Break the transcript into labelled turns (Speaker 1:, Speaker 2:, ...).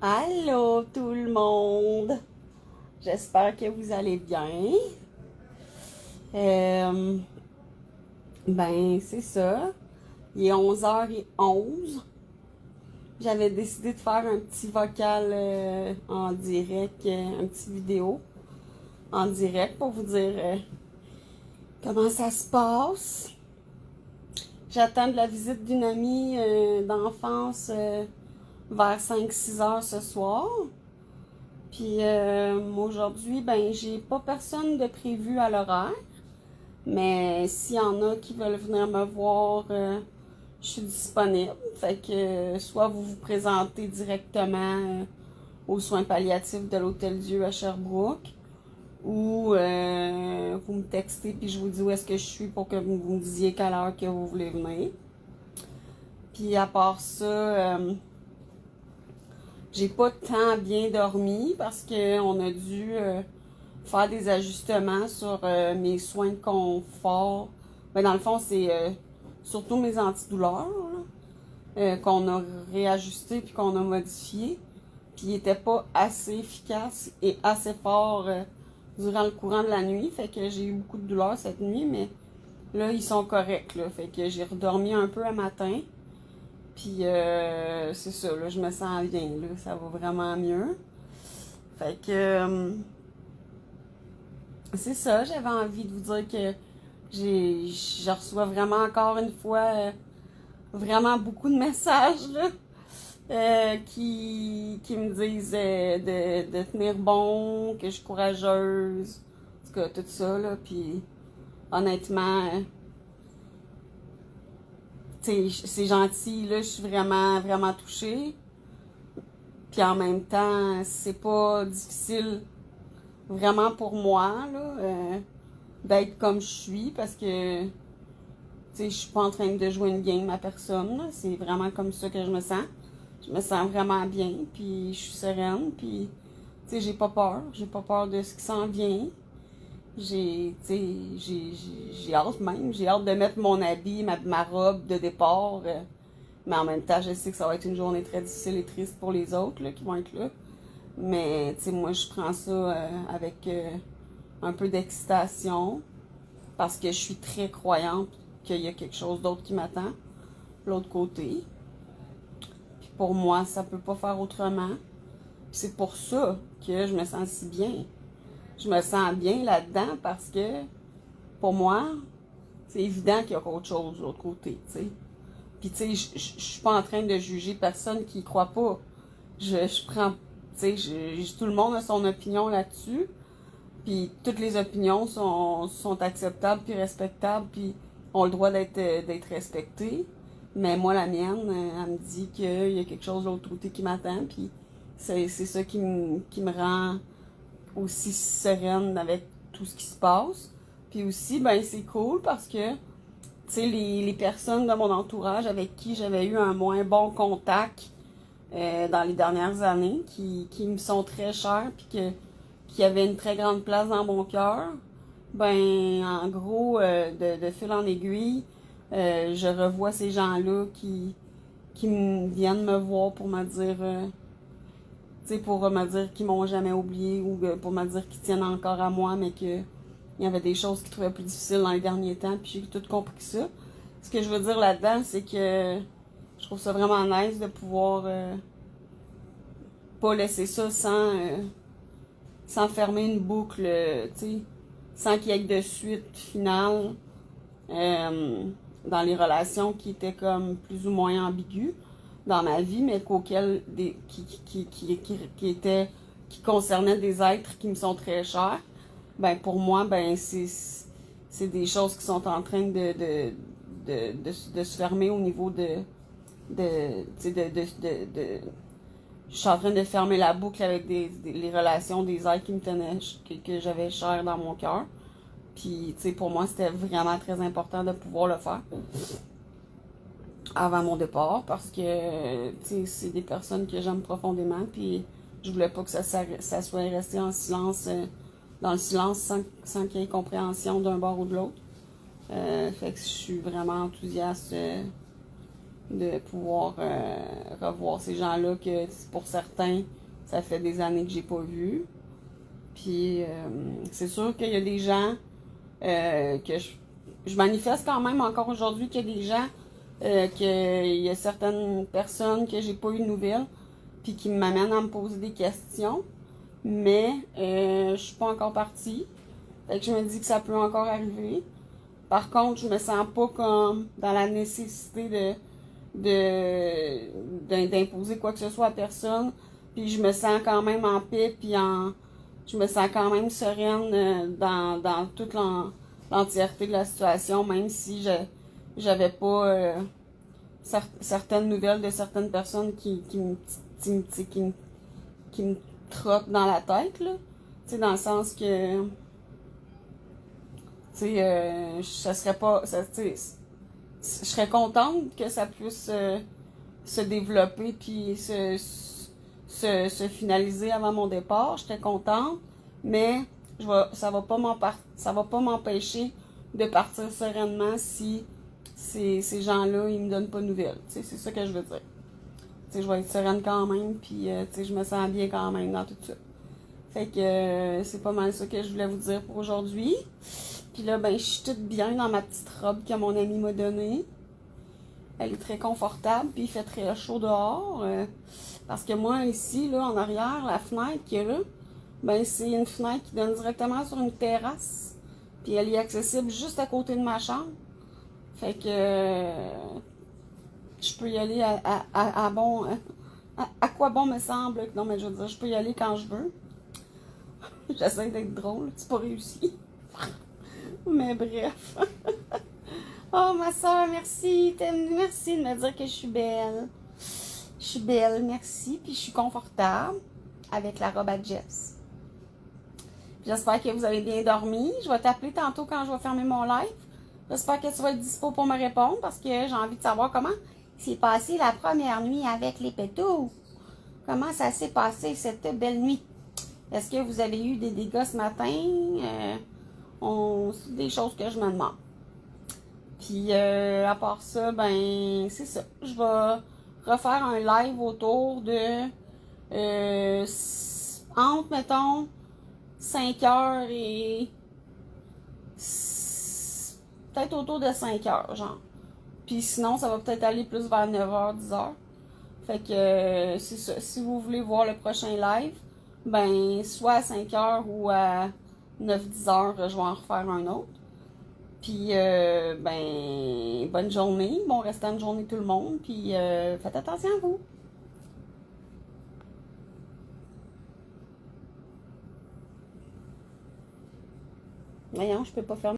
Speaker 1: Allô tout le monde! J'espère que vous allez bien. Euh, c'est ça. Il est 11h11. J'avais décidé de faire un petit vocal en direct, un petit vidéo en direct pour vous dire comment ça se passe. J'attends de la visite d'une amie d'enfance vers 5-6 heures ce soir. Puis aujourd'hui, j'ai pas personne de prévu à l'horaire. Mais s'il y en a qui veulent venir me voir, je suis disponible. Fait que soit vous vous présentez directement aux soins palliatifs de l'Hôtel Dieu à Sherbrooke, ou vous me textez puis je vous dis où est-ce que je suis pour que vous me disiez quelle heure que vous voulez venir. Puis à part ça, j'ai pas tant bien dormi parce qu'on a dû faire des ajustements sur mes soins de confort. Dans le fond, c'est surtout mes antidouleurs qu'on a réajusté puis qu'on a modifié. Puis ils n'étaient pas assez efficaces et assez forts durant le courant de la nuit. Fait que j'ai eu beaucoup de douleurs cette nuit, mais là, ils sont corrects. Là. Fait que j'ai redormi un peu un matin. Puis c'est ça, là, je me sens bien. Là, ça va vraiment mieux. Fait que c'est ça, j'avais envie de vous dire que je reçois vraiment encore une fois vraiment beaucoup de messages là, qui me disent de tenir bon, que je suis courageuse, en tout cas tout ça là, puis honnêtement, c'est gentil là, je suis vraiment vraiment touchée, puis en même temps c'est pas difficile vraiment pour moi là. D'être comme je suis parce que je suis pas en train de jouer une game à personne. C'est vraiment comme ça que je me sens. Je me sens vraiment bien, puis je suis sereine, puis j'ai pas peur. J'ai pas peur de ce qui s'en vient. J'ai hâte même. J'ai hâte de mettre mon habit, ma robe de départ. Mais en même temps, je sais que ça va être une journée très difficile et triste pour les autres là, qui vont être là. Mais moi, je prends ça avec un peu d'excitation parce que je suis très croyante qu'il y a quelque chose d'autre qui m'attend, de l'autre côté. Puis pour moi, ça peut pas faire autrement. Puis c'est pour ça que je me sens si bien. Je me sens bien là-dedans parce que, pour moi, c'est évident qu'il y a autre chose de l'autre côté, tu sais. Puis tu sais, je suis pas en train de juger personne qui y croit pas. Je prends, tu sais, tout le monde a son opinion là-dessus. Puis toutes les opinions sont acceptables puis respectables puis ont le droit d'être respectées. Mais moi, la mienne, elle me dit qu'il y a quelque chose de l'autre côté qui m'attend. Puis c'est ça qui me rend aussi sereine avec tout ce qui se passe. Puis aussi, c'est cool parce que, les personnes de mon entourage avec qui j'avais eu un moins bon contact dans les dernières années, qui me sont très chères, puis qui avaient une très grande place dans mon cœur, en gros, de fil en aiguille, je revois ces gens-là qui viennent me voir pour me dire, pour me dire qu'ils m'ont jamais oublié ou pour me dire qu'ils tiennent encore à moi, mais que il y avait des choses qu'ils trouvaient plus difficiles dans les derniers temps, puis j'ai tout compris ça. Ce que je veux dire là-dedans, c'est que je trouve ça vraiment nice de pouvoir pas laisser ça sans fermer une boucle, tu sais, sans qu'il y ait de suite finale dans les relations qui étaient comme plus ou moins ambiguës dans ma vie, mais qui concernaient des êtres qui me sont très chers. Pour moi, c'est des choses qui sont en train de se fermer au niveau je suis en train de fermer la boucle avec les relations des êtres qui me tenaient, que j'avais chers dans mon cœur. Puis, pour moi, c'était vraiment très important de pouvoir le faire avant mon départ parce que, c'est des personnes que j'aime profondément. Puis, je voulais pas que ça soit resté en silence, dans le silence, sans qu'il y ait compréhension d'un bord ou de l'autre. Fait que je suis vraiment enthousiaste de pouvoir revoir ces gens-là que pour certains, ça fait des années que j'ai pas vu. Puis c'est sûr qu'il y a des gens que je manifeste quand même encore aujourd'hui qu'il y a des gens, qu'il y a certaines personnes que j'ai pas eu de nouvelles, puis qui m'amènent à me poser des questions. Mais je suis pas encore partie. Fait que je me dis que ça peut encore arriver. Par contre, je me sens pas comme dans la nécessité d'imposer quoi que ce soit à personne. Puis je me sens quand même en paix, puis je me sens quand même sereine dans toute l'entièreté de la situation, même si j'avais pas certaines nouvelles de certaines personnes qui me trottent dans la tête, là. Tu sais, dans le sens que, tu sais, ça serait pas, je serais contente que ça puisse se développer puis se finaliser avant mon départ. J'étais contente, mais ça va pas m'empêcher de partir sereinement si ces gens-là, ils me donnent pas de nouvelles. Tu sais, c'est ça que je veux dire. Tu sais, je vais être sereine quand même, puis tu sais, je me sens bien quand même dans tout ça. Fait que c'est pas mal ça que je voulais vous dire pour aujourd'hui. Puis là, ben, je suis toute bien dans ma petite robe que mon ami m'a donnée. Elle est très confortable, puis il fait très chaud dehors. Parce que moi, ici, là, en arrière, la fenêtre qu'il y a là, ben, c'est une fenêtre qui donne directement sur une terrasse. Puis elle est accessible juste à côté de ma chambre. Fait que je peux y aller à bon. À quoi bon me semble. Non, mais je veux dire, je peux y aller quand je veux. J'essaie d'être drôle, c'est pas réussi. Mais bref. Oh, ma soeur, merci. Merci de me dire que je suis belle. Je suis belle, merci. Puis je suis confortable avec la robe à Jess. J'espère que vous avez bien dormi. Je vais t'appeler tantôt quand je vais fermer mon live. J'espère que tu vas être dispo pour me répondre parce que j'ai envie de savoir comment s'est passée la première nuit avec les pétous. Comment ça s'est passé cette belle nuit? Est-ce que vous avez eu des dégâts ce matin? C'est des choses que je me demande. Puis à part ça, ben c'est ça. Je vais refaire un live autour de entre, mettons, 5 heures et peut-être autour de 5 heures, genre. Puis sinon, ça va peut-être aller plus vers 9 heures, 10 heures. Fait que c'est ça. Si vous voulez voir le prochain live, ben soit à 5 heures ou à 9-10 heures, je vais en refaire un autre. Puis, ben, bonne journée, bon restant de journée tout le monde, puis faites attention à vous. Voyons, je peux pas fermer.